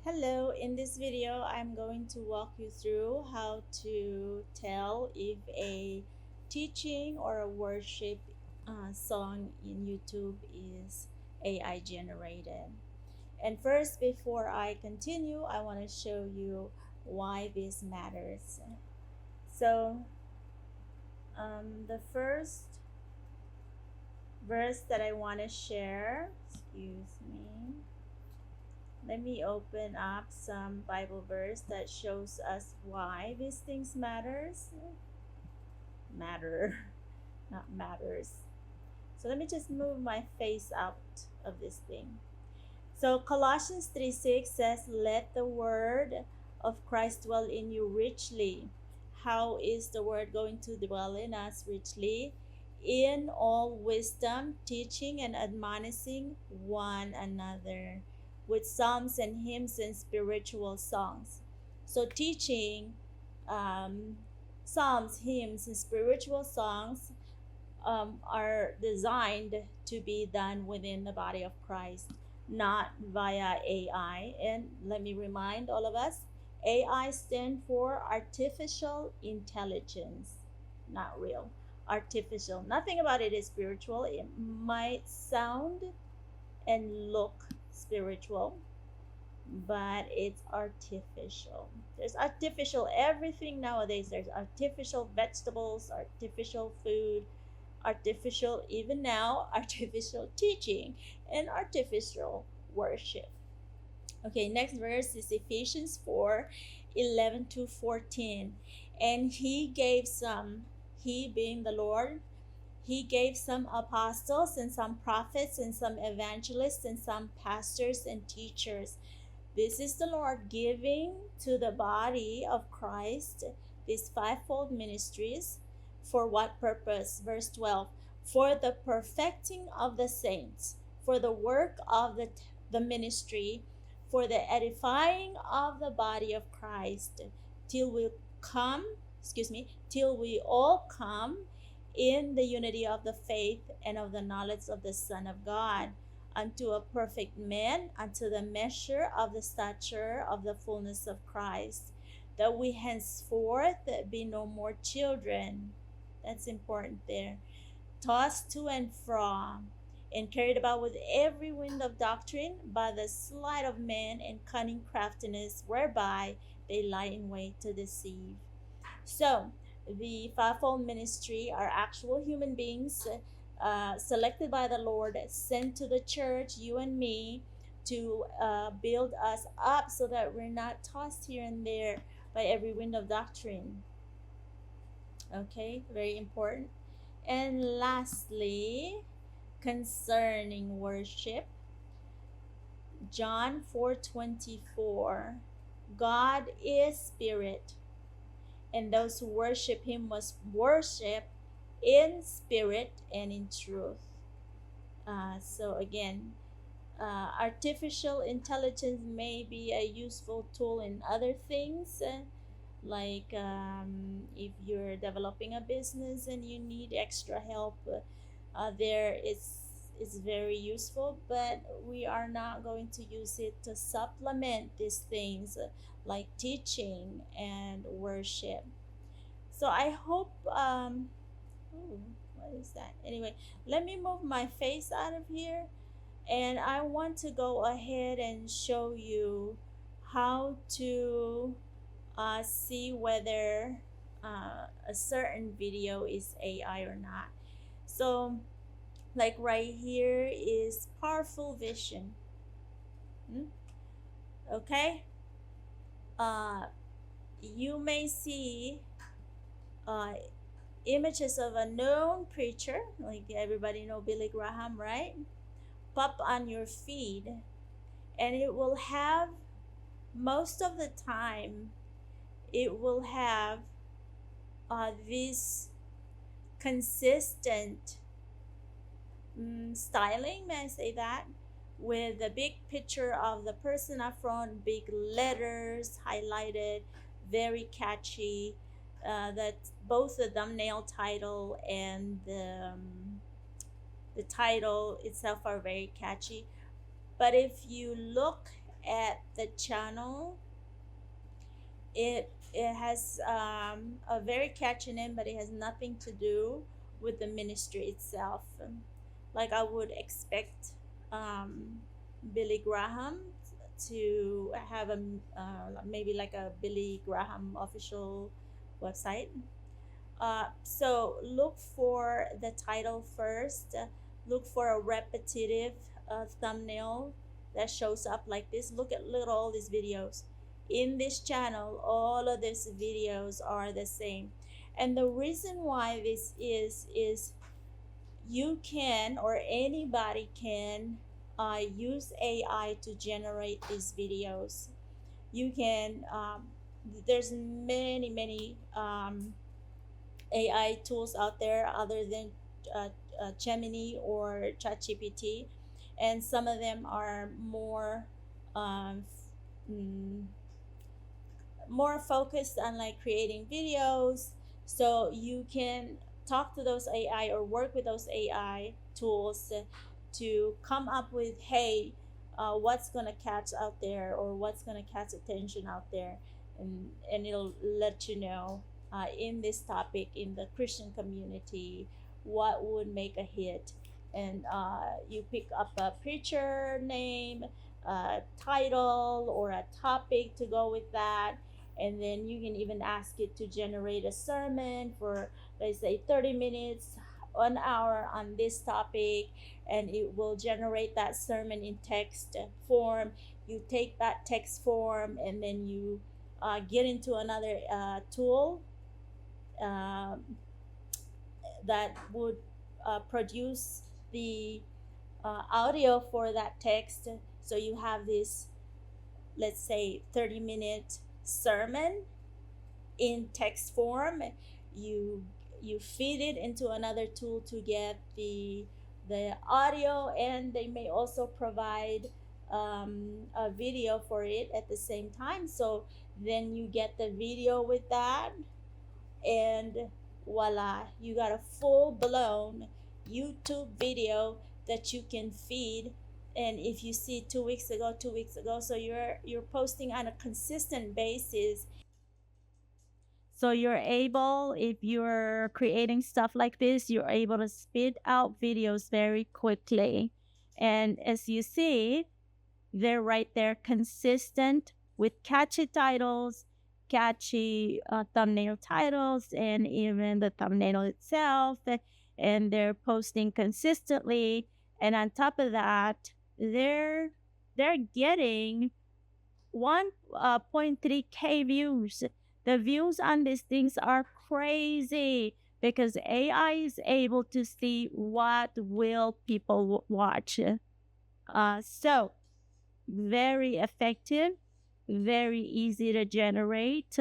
Hello, in this video I'm going to walk you through how to tell if a teaching or a worship song in YouTube is AI generated. And first, before I continue, I want to show you why this matters. So, the first verse that I want to share, excuse me. Let me open up some Bible verse that shows us why these things matter, not matters. So let me just move my face out of this thing. So Colossians 3:6 says, "Let the word of Christ dwell in you richly." How is the word going to dwell in us richly? In all wisdom, teaching and admonishing one another with psalms and hymns and spiritual songs. So teaching, um, psalms, hymns, and spiritual songs are designed to be done within the body of Christ, not via AI. And let me remind all of us, AI stands for artificial intelligence, not real. Artificial. Nothing about it is spiritual. It might sound and look spiritual, but it's artificial. There's artificial everything nowadays. There's artificial vegetables, artificial food, artificial, even now, artificial teaching, and artificial worship. Okay, next verse is Ephesians 4:11 to 14. And he gave some, he being the Lord, he gave some apostles and some prophets and some evangelists and some pastors and teachers. This is the Lord giving to the body of Christ these fivefold ministries. For what purpose? Verse 12. For the perfecting of the saints, for the work of the ministry, for the edifying of the body of Christ, till we come, till we all come in the unity of the faith and of the knowledge of the Son of God, unto a perfect man, unto the measure of the stature of the fulness of Christ, that we henceforth be no more children. That's important there. Tossed to and fro, and carried about with every wind of doctrine, by the sleight of men and cunning craftiness, whereby they lie in wait to deceive. So, the fivefold ministry are actual human beings selected by the Lord, sent to the church, you and me, to build us up so that we're not tossed here and there by every wind of doctrine. Okay, very important. And lastly, concerning worship, John 4:24, God is spirit, and those who worship him must worship in spirit and in truth. So again, artificial intelligence may be a useful tool in other things, like if you're developing a business and you need extra help, there is very useful, but we are not going to use it to supplement these things like teaching and worship. So I hope ooh, what is that? Anyway, let me move my face out of here, and I want to go ahead and show you how to see whether a certain video is AI or not. So, like right here is powerful vision. Okay, uh, you may see uh, images of a known preacher, like everybody know Billy Graham, right? Pop on your feed, and it will have, most of the time, it will have this consistent styling, may I say that, with a big picture of the person up front, big letters highlighted, very catchy. That both the thumbnail title and the title itself are very catchy. But if you look at the channel, it has a very catchy name, but it has nothing to do with the ministry itself. Like I would expect Billy Graham to have a maybe like a Billy Graham official website. So look for the title first. Look for a repetitive thumbnail that shows up like this. Look at all these videos. In this channel, all of these videos are the same. And the reason why this is you can, or anybody can, use AI to generate these videos. You can, there's many AI tools out there other than uh, Gemini or ChatGPT, and some of them are um, mm, more focused on like creating videos. So you can talk to those AI or work with those AI tools to come up with, hey, what's gonna catch out there, or what's gonna catch attention out there, and it'll let you know, in this topic in the Christian community, what would make a hit. And you pick up a preacher name, a title, or a topic to go with that, and then you can even ask it to generate a sermon for, let's say, 30 minutes, an hour on this topic, and it will generate that sermon in text form. You take that text form, and then you get into another tool um, that would produce the audio for that text. So you have this, let's say, 30-minute sermon in text form. You feed it into another tool to get the audio, and they may also provide a video for it at the same time. So then you get the video with that, and voila, you got a full blown YouTube video that you can feed. And if you see 2 weeks ago, so you're posting on a consistent basis. So you're able, if you're creating stuff like this, you're able to spit out videos very quickly. And as you see, they're right there, consistent with catchy titles, catchy thumbnail titles, and even the thumbnail itself. And they're posting consistently. And on top of that, they're getting 1.3K views. The views on these things are crazy because AI is able to see what will people watch. So very effective, very easy to generate.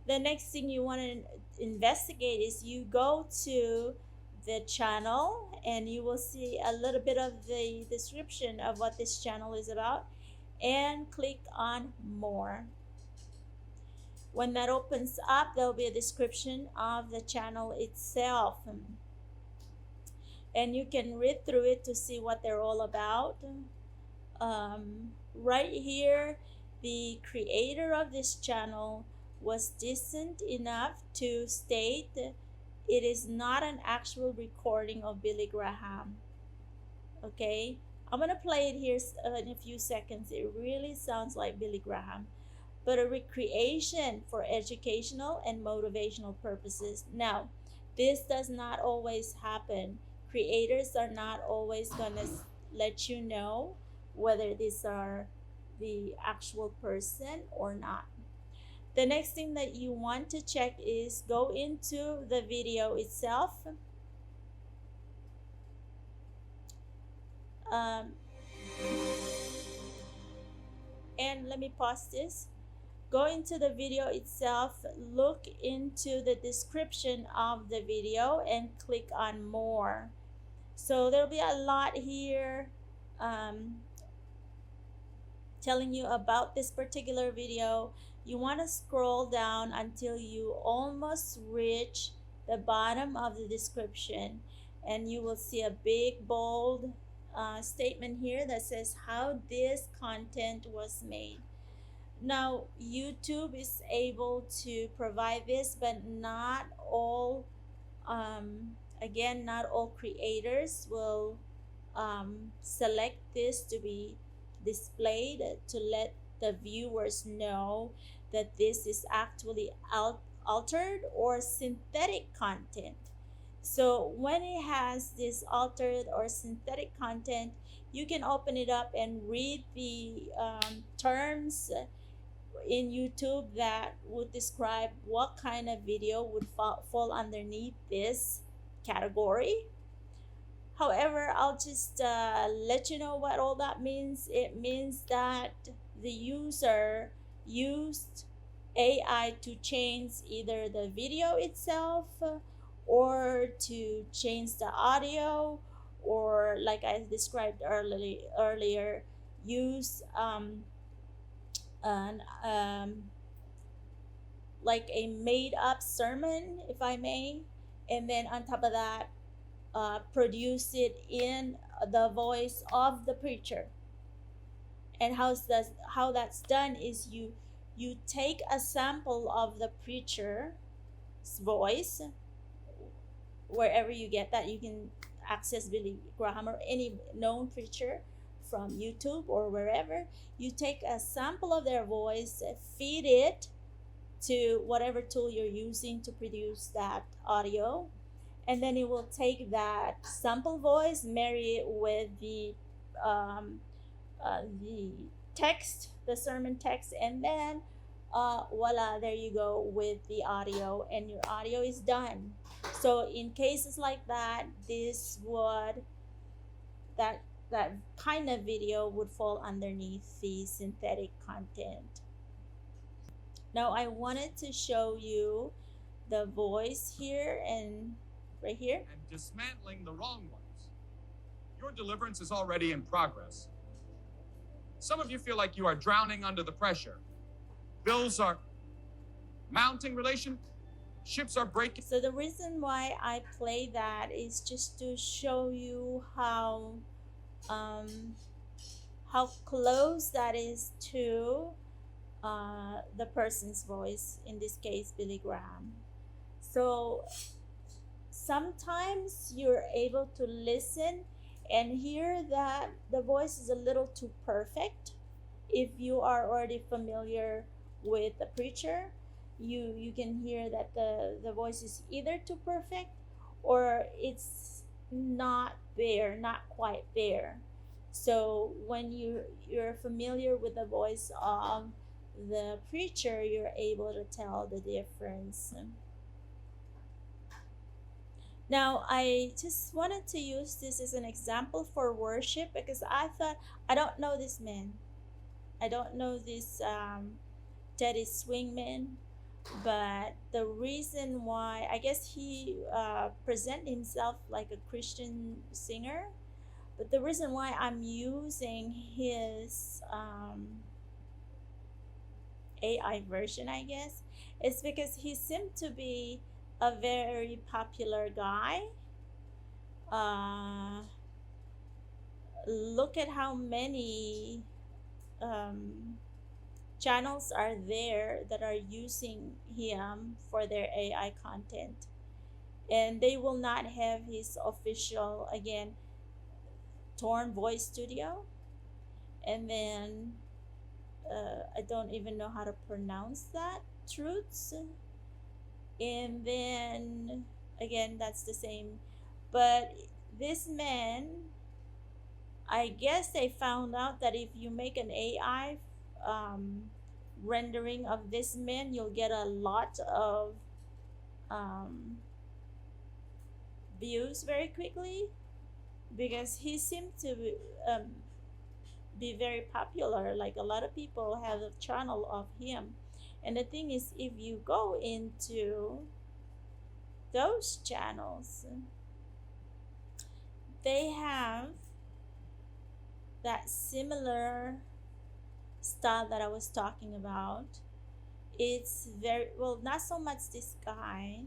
The next thing you want to investigate is you go to the channel, and you will see a little bit of the description of what this channel is about, and click on more. When that opens up, there'll be a description of the channel itself, and you can read through it to see what they're all about. Right here, the creator of this channel was decent enough to state it is not an actual recording of Billy Graham. Okay, I'm gonna play it here in a few seconds. It really sounds like Billy Graham, but a recreation for educational and motivational purposes. Now, this does not always happen. Creators are not always gonna let you know whether these are the actual person or not. The next thing that you want to check is go into the video itself. Um, and let me pause this. Go into the video itself, look into the description of the video, and click on more. So there'll be a lot here telling you about this particular video. You want to scroll down until you almost reach the bottom of the description, and you will see a big bold statement here that says how this content was made. Now, YouTube is able to provide this, but not all, again, not all creators will select this to be displayed to let the viewers know that this is actually altered or synthetic content. So when it has this altered or synthetic content, you can open it up and read the terms in YouTube that would describe what kind of video would fall underneath this category. However, I'll just let you know what all that means. It means that the user used AI to change either the video itself or to change the audio, or like I described earlier, use an like a made up sermon, if I may, and then on top of that, produce it in the voice of the preacher. And how that's done is you take a sample of the preacher's voice, wherever you get that. You can access Billy Graham or any known preacher from YouTube or wherever. You take a sample of their voice, feed it to whatever tool you're using to produce that audio, and then it will take that sample voice, marry it with the text, the sermon text, and then voila, there you go with the audio, and your audio is done. So in cases like that, that that kind of video would fall underneath the synthetic content. Now I wanted to show you the voice here and right here. And dismantling the wrong ones. Your deliverance is already in progress. Some of you feel like you are drowning under the pressure. Bills are mounting, relationships are breaking. So the reason why I play that is just to show you how close that is to the person's voice, in this case Billy Graham. So sometimes you're able to listen and hear that the voice is a little too perfect. If you are already familiar with the preacher, you can hear that the voice is either too perfect or it's not there, not quite there. So when you're familiar with the voice of the preacher, you're able to tell the difference. Now, I just wanted to use this as an example for worship because I thought, I don't know this man. I don't know this Teddy Swingman, but the reason why, I guess he present himself like a Christian singer, but the reason why I'm using his AI version, I guess, is because he seemed to be a very popular guy. Look at how many channels are there that are using him for their AI content, and they will not have his official, again, Torn Voice Studio, and then I don't even know how to pronounce that, Truths, and then again that's the same. But this man, I guess they found out that if you make an AI rendering of this man, you'll get a lot of views very quickly, because he seemed to be very popular. Like a lot of people have a channel of him. And the thing is, if you go into those channels, they have that similar style that I was talking about. It's very well, not so much this guy.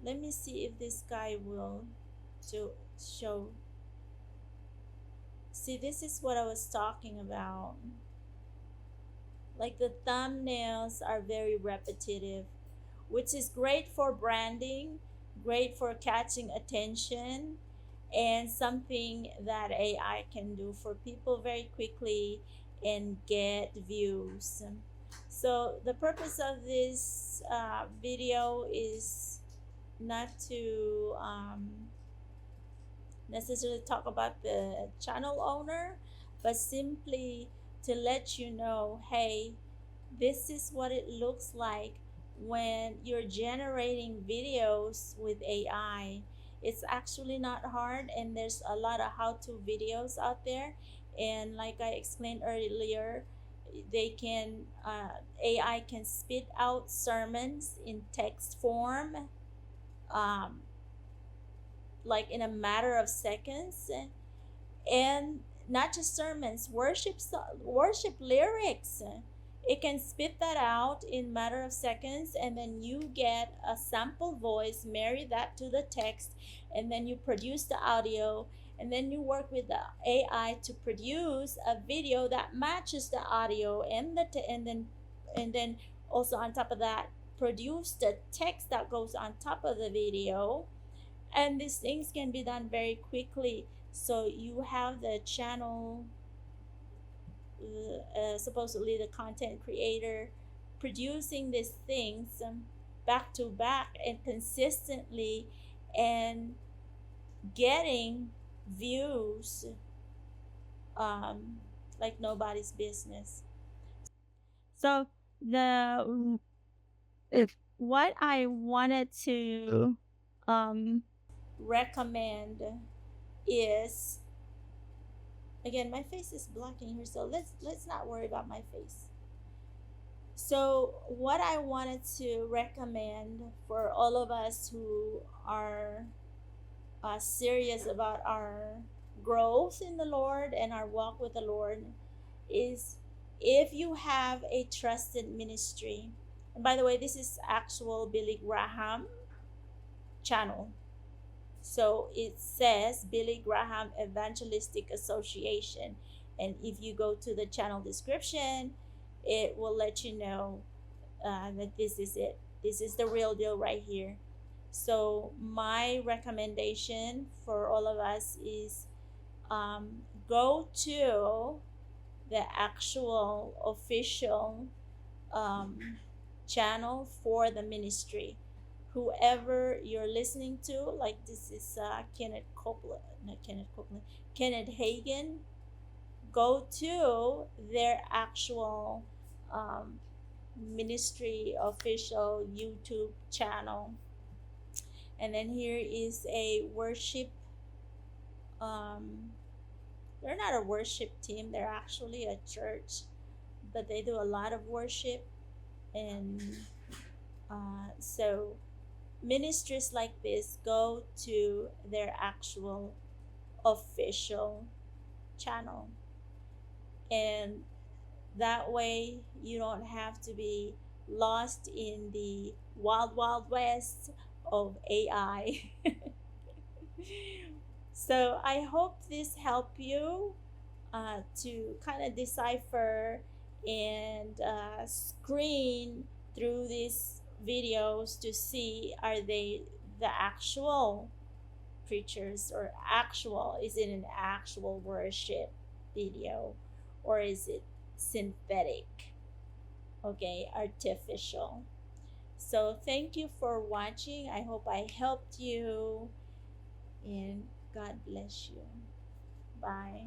Let me see if this guy will to show. See, this is what I was talking about. Like the thumbnails are very repetitive, which is great for branding, great for catching attention, and something that AI can do for people very quickly and get views. So, the purpose of this video is not to necessarily talk about the channel owner, but simply to let you know, hey, this is what it looks like when you're generating videos with AI. It's actually not hard, and there's a lot of how to videos out there. And like I explained earlier, they can AI can spit out sermons in text form, um, like in a matter of seconds, and not just sermons, worship lyrics. It can spit that out in matter of seconds, and then you get a sample voice, marry that to the text, and then you produce the audio, and then you work with the AI to produce a video that matches the audio and and then also on top of that produce the text that goes on top of the video. And these things can be done very quickly, so you have the channel, supposedly the content creator, producing these things back to back and consistently, and getting views um, like nobody's business. So the if what I wanted to recommend is, again, my face is blocking here, so let's not worry about my face. So what I wanted to recommend for all of us who are serious about our growth in the Lord and our walk with the Lord is, if you have a trusted ministry, and by the way, this is actual Billy Graham channel. So it says Billy Graham Evangelistic Association. And if you go to the channel description, it will let you know that this is it. This is the real deal right here. So, my recommendation for all of us is go to the actual official um, channel for the ministry. Whoever you're listening to, like this is Kenneth Copeland, not Kenneth Copeland, Kenneth Hagin. Go to their actual ministry official YouTube channel, and then here is a worship. Um, they're not a worship team; they're actually a church, but they do a lot of worship, and so ministries like this go to their actual official channel, and that way you don't have to be lost in the wild west of AI. So I hope this helped you to kind of decipher and screen through these videos to see, are they the actual preachers, or actual, is it an actual worship video, or is it synthetic, okay, artificial. So thank you for watching. I hope I helped you, and God bless you. Bye.